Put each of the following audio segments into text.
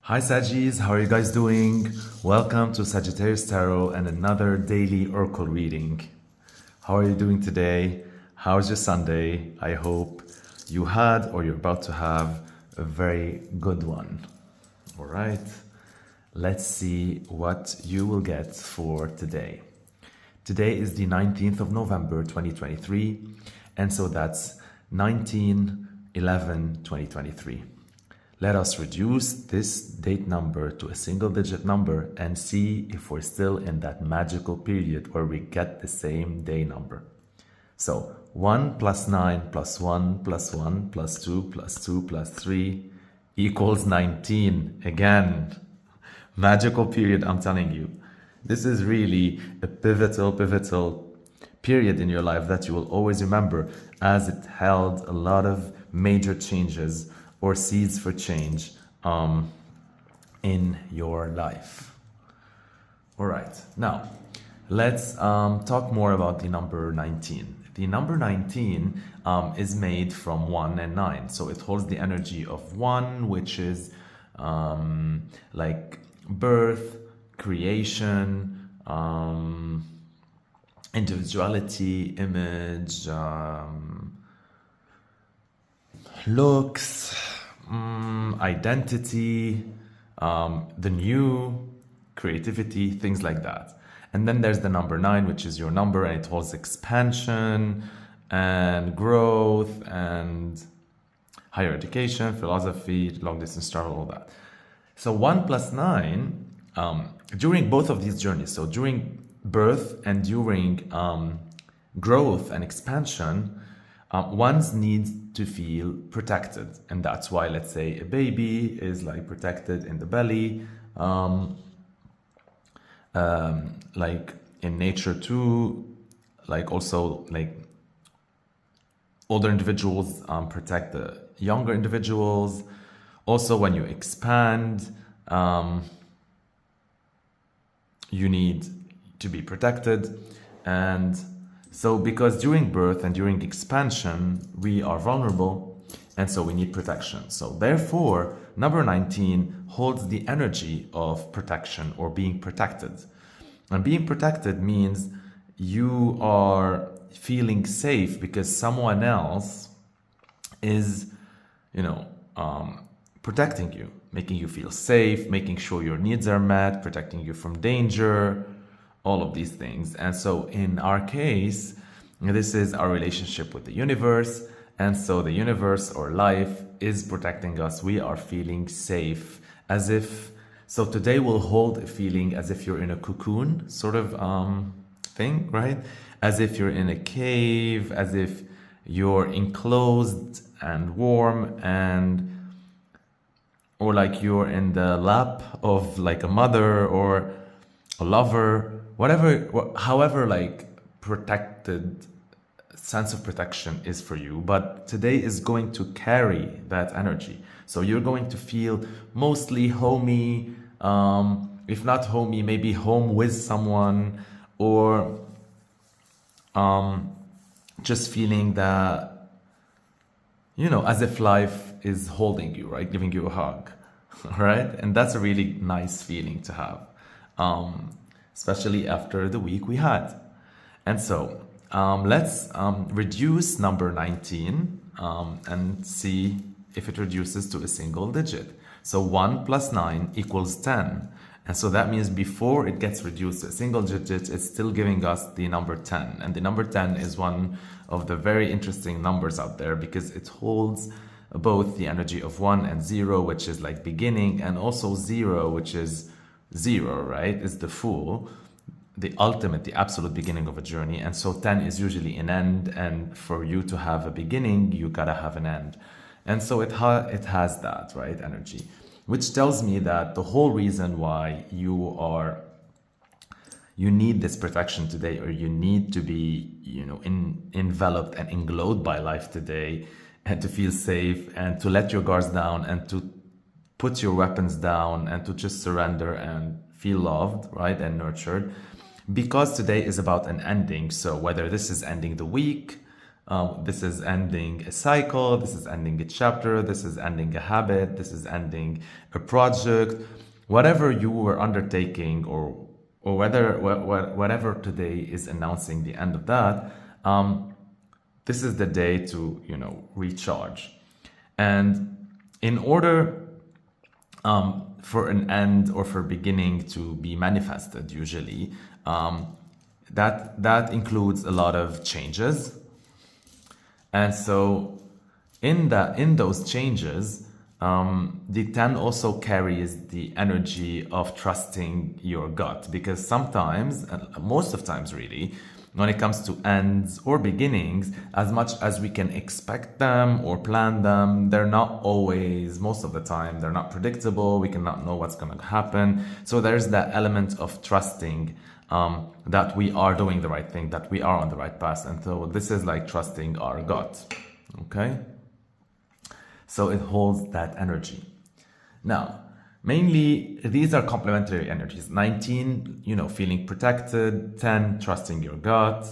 Hi Saggies, how are you guys doing? Welcome to Sagittarius Tarot and another daily oracle reading. How are you doing today? How's your Sunday? I hope you had or you're about to have a very good one. All right, let's see what you will get for today. Today is the 19th of November 2023, and so that's 19/11/2023. Let us reduce this date number to a single digit number and see if we're still in that magical period where we get the same day number. So 1 plus 9 plus 1 plus 1 plus 2 plus 2 plus 3 equals 19. Again, magical period, I'm telling you. This is really a pivotal period in your life that you will always remember, as it held a lot of major changes or seeds for change in your life. All right, now let's talk more about the number 19. The number 19 is made from 1 and 9, so it holds the energy of 1, which is like birth, creation, individuality, image, looks, identity, the new, creativity, things like that. And then there's the number 9, which is your number, and it holds expansion and growth and higher education, philosophy, long distance travel, all that. So 1 plus 9, during both of these journeys, so during birth and during growth and expansion, one's needs to feel protected, and that's why, let's say, a baby is like protected in the belly, like in nature too, like also like older individuals protect the younger individuals. Also, when you expand, you need to be protected. And so because during birth and during expansion, we are vulnerable, and so we need protection. So therefore, number 19 holds the energy of protection or being protected. And being protected means you are feeling safe because someone else is, protecting you, making you feel safe, making sure your needs are met, protecting you from danger, all of these things. And so in our case, this is our relationship with the universe. And so the universe or life is protecting us. We are feeling safe, as if, so today we'll hold a feeling as if you're in a cocoon sort of thing, right? As if you're in a cave, as if you're enclosed and warm, or like you're in the lap of like a mother or a lover, whatever, however, like protected sense of protection is for you. But today is going to carry that energy. So you're going to feel mostly homey, if not homey, maybe home with someone, or just feeling that, as if life is holding you, right? Giving you a hug, right? And that's a really nice feeling to have. Especially after the week we had. And so let's reduce number 19 and see if it reduces to a single digit. So 1 plus 9 equals 10. And so that means before it gets reduced to a single digit, it's still giving us the number 10. And the number 10 is one of the very interesting numbers out there because it holds both the energy of 1 and 0, which is like beginning, and also 0, which is 0, right? Is the full, the ultimate, the absolute beginning of a journey. And so 10 is usually an end, and for you to have a beginning, you gotta have an end. And so it has that, right, energy, which tells me that the whole reason why you need this protection today, or you need to be, enveloped and englobed by life today, and to feel safe and to let your guards down and to put your weapons down and to just surrender and feel loved, right, and nurtured, because today is about an ending. So whether this is ending the week, This is ending a cycle, this is ending a chapter, this is ending a habit, this is ending a project. Whatever you were undertaking, or whatever today is announcing the end of that, this is the day to, recharge. And in order for an end or for beginning to be manifested, usually, that includes a lot of changes. And so in those changes, the 10 also carries the energy of trusting your gut, because sometimes, most of times really, when it comes to ends or beginnings, as much as we can expect them or plan them, they're not always, most of the time, they're not predictable. We cannot know what's going to happen. So there's that element of trusting that we are doing the right thing, that we are on the right path. And so this is like trusting our gut, okay? So it holds that energy. Now, mainly, these are complementary energies. 19, feeling protected. 10, trusting your gut.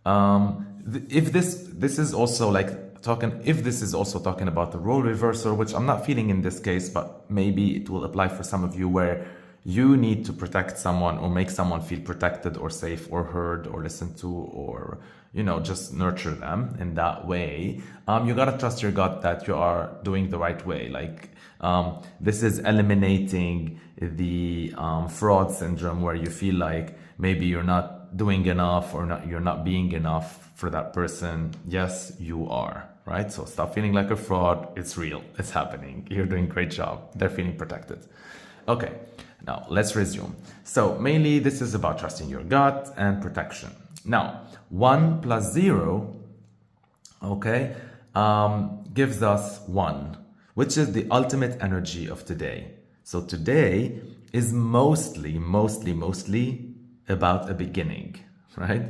If this is also like talking, if this is also talking about the role reversal, which I'm not feeling in this case, but maybe it will apply for some of you, where you need to protect someone or make someone feel protected or safe or heard or listened to, or just nurture them in that way. You gotta trust your gut that you are doing the right way. Like this is eliminating the fraud syndrome, where you feel like maybe you're not doing enough, or you're not being enough for that person. Yes, you are, right? So stop feeling like a fraud. It's real. It's happening. You're doing a great job. They're feeling protected. Okay, now let's resume. So mainly this is about trusting your gut and protection. Now, 1 plus 0, okay, gives us 1, which is the ultimate energy of today. So today is mostly about a beginning, right?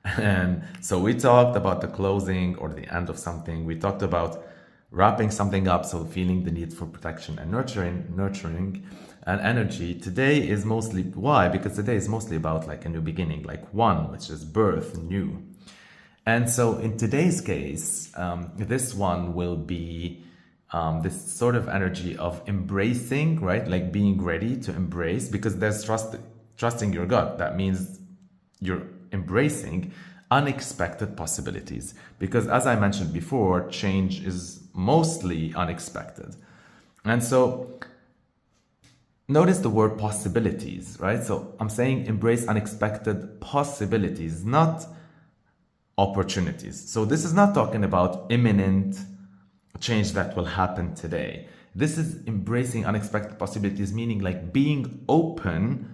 And so we talked about the closing or the end of something. We talked about wrapping something up, so feeling the need for protection and nurturing and energy. Today is mostly, why? Because today is mostly about like a new beginning, like 1, which is birth, new. And so in today's case, this one will be this sort of energy of embracing, right? Like being ready to embrace, because there's trusting your gut. That means you're embracing unexpected possibilities, because as I mentioned before, change is mostly unexpected. And so notice the word possibilities, right? So I'm saying embrace unexpected possibilities, not opportunities. So this is not talking about imminent change that will happen today. This is embracing unexpected possibilities, meaning like being open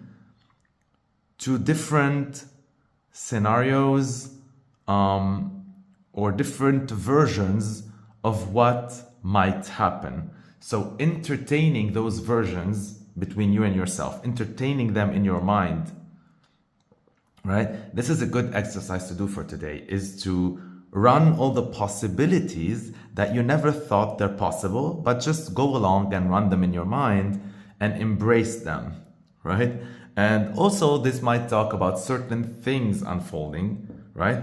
to different scenarios or different versions of what might happen. So entertaining those versions between you and yourself, entertaining them in your mind, right? This is a good exercise to do for today, is to run all the possibilities that you never thought they're possible, but just go along and run them in your mind and embrace them, right? And also this might talk about certain things unfolding, right?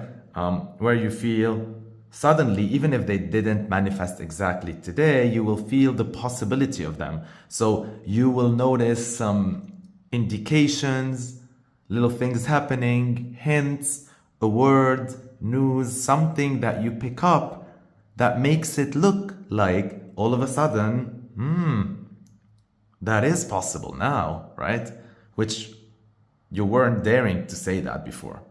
Where you feel suddenly, even if they didn't manifest exactly today, you will feel the possibility of them. So you will notice some indications, little things happening, hints, a word, news, something that you pick up that makes it look like all of a sudden, that is possible now, right? Which you weren't daring to say that before.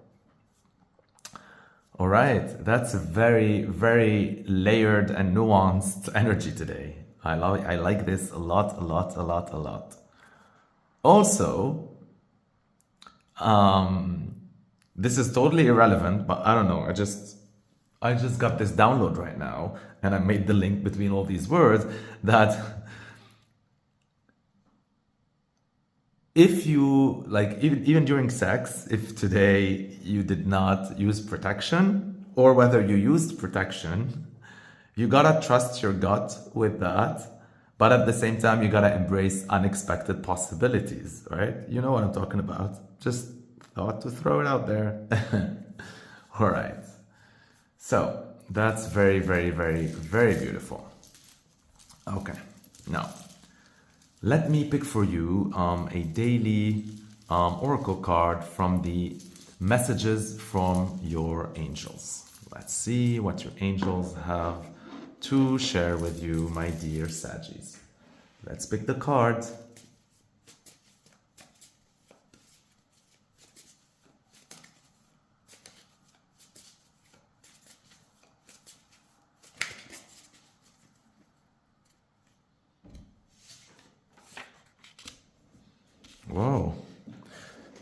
All right, that's a very, very layered and nuanced energy today. I like this a lot. Also, this is totally irrelevant, but I don't know. I just got this download right now, and I made the link between all these words that if you, like, even during sex, if today you did not use protection, or whether you used protection, you gotta trust your gut with that, but at the same time, you gotta embrace unexpected possibilities, right? You know what I'm talking about. Just thought to throw it out there. All right. So that's very, very, very, very beautiful. Okay, now let me pick for you a daily oracle card from the messages from your angels. Let's see what your angels have to share with you, my dear Saggies. Let's pick the card. Whoa,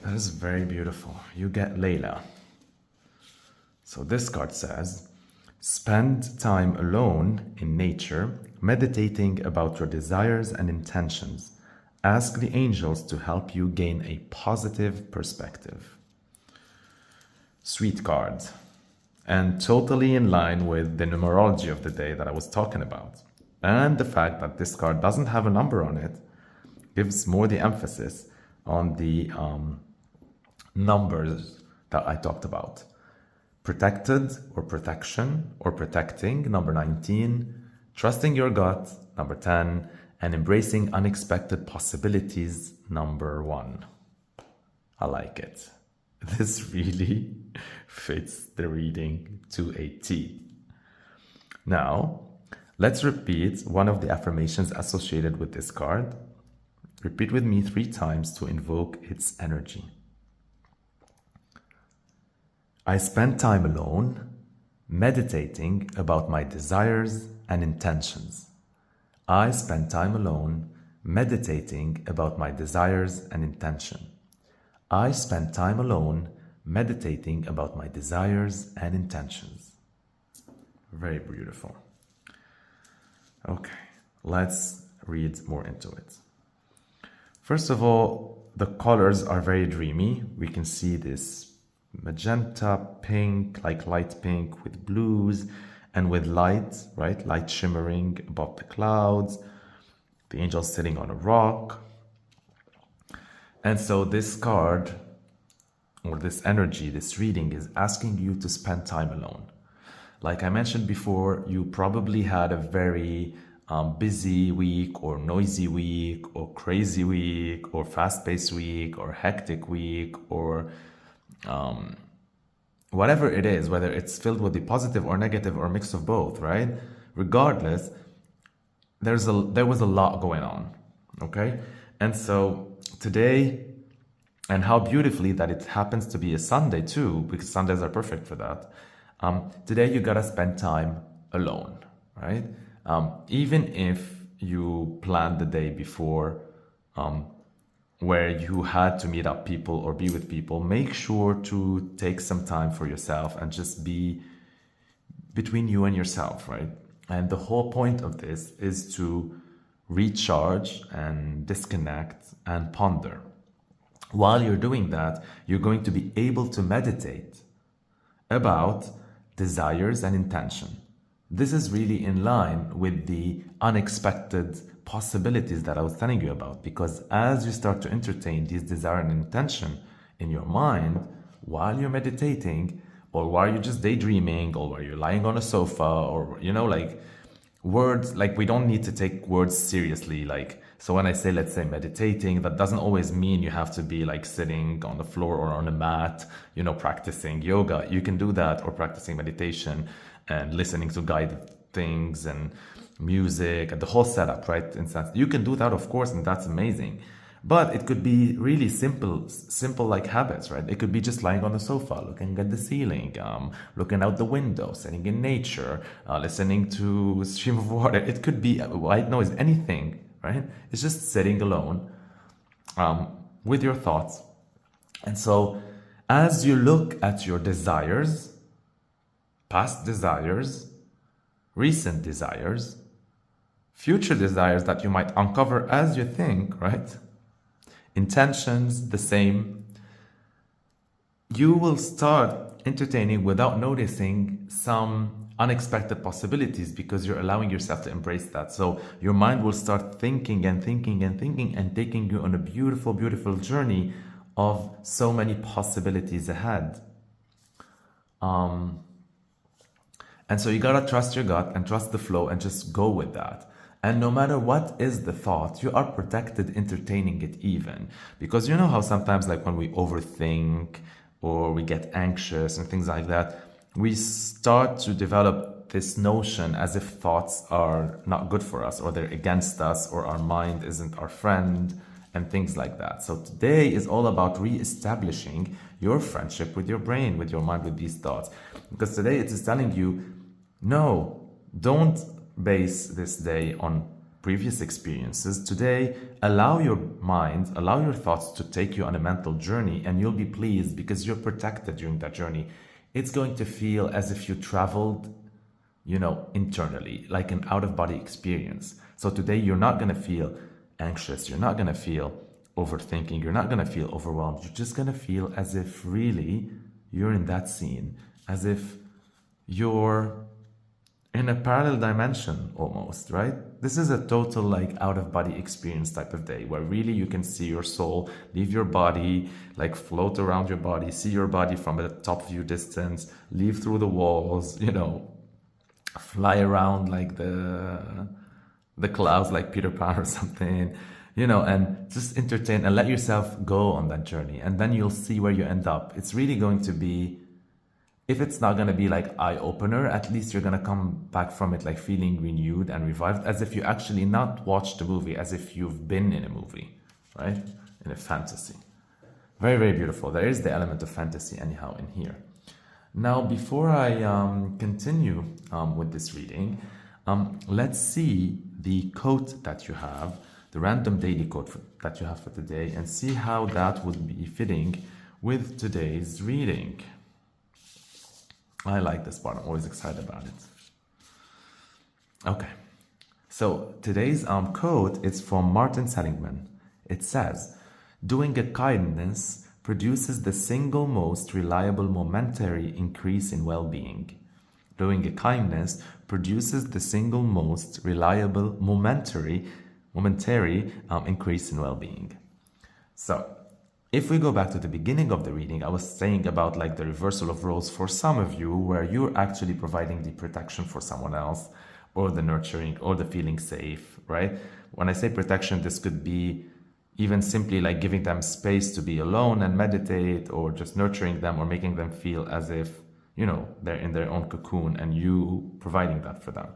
that is very beautiful. You get Layla. So this card says, spend time alone in nature, meditating about your desires and intentions. Ask the angels to help you gain a positive perspective. Sweet card. And totally in line with the numerology of the day that I was talking about. And the fact that this card doesn't have a number on it gives more the emphasis on the numbers that I talked about. Protected or protection or protecting, number 19. Trusting your gut, number 10. And embracing unexpected possibilities, number 1. I like it. This really fits the reading to a T. Now, let's repeat one of the affirmations associated with this card. Repeat with me 3 times to invoke its energy. I spend time alone, meditating about my desires and intentions. I spend time alone, meditating about my desires and intention. I spend time alone, meditating about my desires and intentions. Very beautiful. Okay, let's read more into it. First of all, the colors are very dreamy. We can see this magenta, pink, like light pink with blues and with light, right? Light shimmering above the clouds. The angel sitting on a rock. And so this card, or this energy, this reading is asking you to spend time alone. Like I mentioned before, you probably had a very busy week or noisy week or crazy week or fast-paced week or hectic week or whatever it is, whether it's filled with the positive or negative or a mix of both, right? Regardless, there was a lot going on, okay? And so today, and how beautifully that it happens to be a Sunday too, because Sundays are perfect for that. Today you gotta spend time alone, right? Even if you planned the day before where you had to meet up people or be with people, make sure to take some time for yourself and just be between you and yourself, right? And the whole point of this is to recharge and disconnect and ponder. While you're doing that, you're going to be able to meditate about desires and intention. This is really in line with the unexpected possibilities that I was telling you about, because as you start to entertain these desire and intention in your mind while you're meditating, or while you're just daydreaming, or while you're lying on a sofa, or like words, like we don't need to take words seriously. Like, so when I say, let's say meditating, that doesn't always mean you have to be like sitting on the floor or on a mat, practicing yoga. You can do that, or practicing meditation and listening to guided things and music and the whole setup, right? You can do that, of course, and that's amazing. But it could be really simple like habits, right? It could be just lying on the sofa, looking at the ceiling, looking out the window, sitting in nature, listening to a stream of water. It could be white noise, anything, right? It's just sitting alone with your thoughts. And so as you look at your desires, past desires, recent desires, future desires that you might uncover as you think, right? Intentions, the same. You will start entertaining without noticing some unexpected possibilities, because you're allowing yourself to embrace that. So your mind will start thinking and thinking and thinking and taking you on a beautiful, beautiful journey of so many possibilities ahead. And so you gotta trust your gut and trust the flow and just go with that. And no matter what is the thought, you are protected entertaining it even. Because you know how sometimes like when we overthink or we get anxious and things like that, we start to develop this notion as if thoughts are not good for us or they're against us or our mind isn't our friend and things like that. So today is all about re-establishing your friendship with your brain, with your mind, with these thoughts. Because today it is telling you, no, don't base this day on previous experiences. Today, allow your mind, allow your thoughts to take you on a mental journey, and you'll be pleased because you're protected during that journey. It's going to feel as if you traveled, internally, like an out-of-body experience. So today, you're not going to feel anxious. You're not going to feel overthinking. You're not going to feel overwhelmed. You're just going to feel as if really you're in that scene, as if you're in a parallel dimension almost, right? This is a total like out-of-body experience type of day where really you can see your soul leave your body, like float around your body, see your body from a top view distance, leave through the walls, fly around like the clouds like Peter Pan or something, and just entertain and let yourself go on that journey. And then you'll see where you end up. It's really going to be, if it's not going to be like eye-opener, at least you're going to come back from it like feeling renewed and revived, as if you actually not watched the movie, as if you've been in a movie, right? In a fantasy. Very, very beautiful. There is the element of fantasy anyhow in here. Now, before I continue with this reading, let's see the quote that you have, the random daily quote that you have for today, and see how that would be fitting with today's reading. I like this part. I'm always excited about it. Okay. So today's quote is from Martin Seligman. It says, "Doing a kindness produces the single most reliable momentary increase in well-being." Doing a kindness produces the single most reliable momentary increase in well-being. So if we go back to the beginning of the reading, I was saying about like the reversal of roles for some of you, where you're actually providing the protection for someone else, or the nurturing, or the feeling safe, right? When I say protection, this could be even simply like giving them space to be alone and meditate, or just nurturing them, or making them feel as if, they're in their own cocoon and you providing that for them.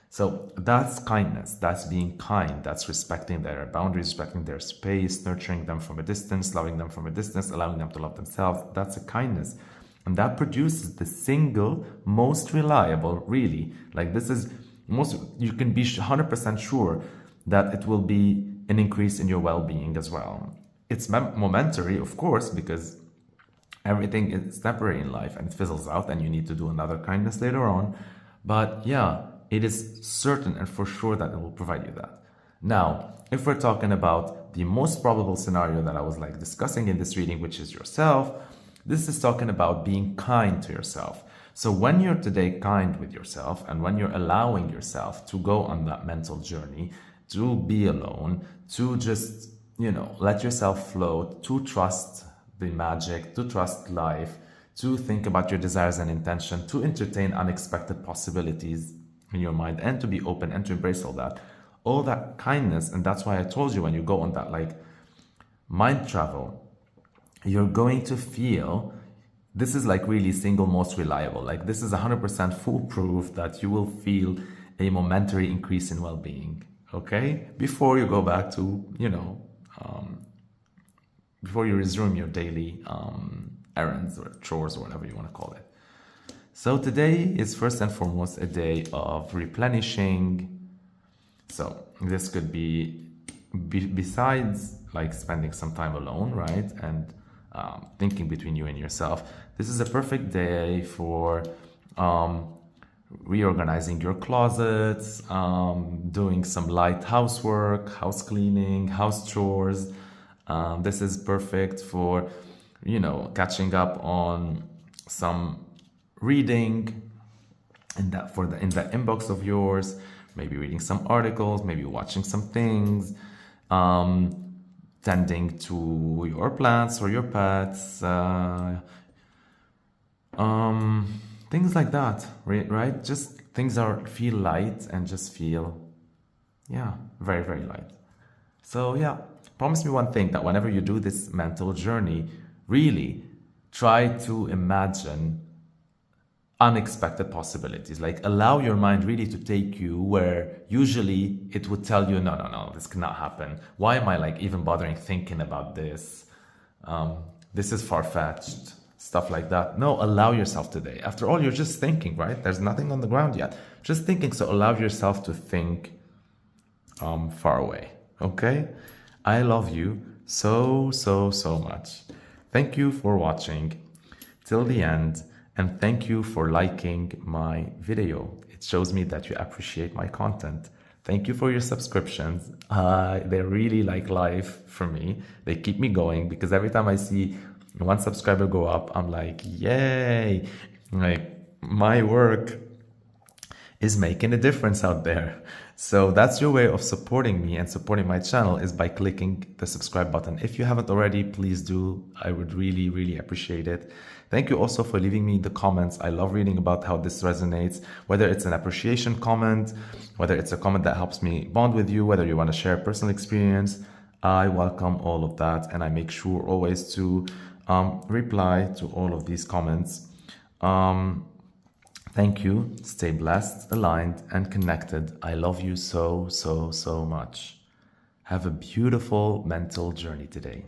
So that's kindness, that's being kind, that's respecting their boundaries, respecting their space, nurturing them from a distance, loving them from a distance, allowing them to love themselves. That's a kindness. And that produces the single most reliable, really, like this is most, you can be 100% sure that it will be an increase in your well-being as well. It's momentary, of course, because everything is temporary in life and it fizzles out and you need to do another kindness later on. But yeah, it is certain and for sure that it will provide you that. Now, if we're talking about the most probable scenario that I was like discussing in this reading, which is yourself, this is talking about being kind to yourself. So when you're today kind with yourself, and when you're allowing yourself to go on that mental journey, to be alone, to just, let yourself float, to trust the magic, to trust life, to think about your desires and intention, to entertain unexpected possibilities in your mind, and to be open and to embrace all that kindness. And that's why I told you, when you go on that like mind travel, you're going to feel, this is like really single most reliable, like this is 100% foolproof that you will feel a momentary increase in well-being, okay, before you go back to before you resume your daily errands or chores or whatever you want to call it. So today is first and foremost a day of replenishing. So this could be besides like spending some time alone, right? And thinking between you and yourself. This is a perfect day for reorganizing your closets, doing some light housework, house cleaning, house chores. This is perfect for, catching up on some reading in that inbox of yours, maybe reading some articles, maybe watching some things, tending to your plants or your pets, Things like that, right? Just things are feel light and just feel, yeah, very, very light. So yeah, promise me one thing, that whenever you do this mental journey, really try to imagine unexpected possibilities. Like allow your mind really to take you where usually it would tell you, no, no, no, this cannot happen. Why am I like even bothering thinking about this? This is far-fetched, stuff like that. No, allow yourself today. After all, you're just thinking, right? There's nothing on the ground yet. Just thinking. So allow yourself to think far away. Okay? I love you so, so, so much. Thank you for watching till the end. And thank you for liking my video. It shows me that you appreciate my content. Thank you for your subscriptions. They're really like life for me. They keep me going because every time I see one subscriber go up, I'm like, yay! Like my work is making a difference out there. So that's your way of supporting me and supporting my channel, is by clicking the subscribe button. If you haven't already, please do. I would really, really appreciate it. Thank you also for leaving me the comments. I love reading about how this resonates, whether it's an appreciation comment, whether it's a comment that helps me bond with you, whether you want to share a personal experience. I welcome all of that, and I make sure always to reply to all of these comments. Thank you. Stay blessed, aligned, and connected. I love you so, so, so much. Have a beautiful mental journey today.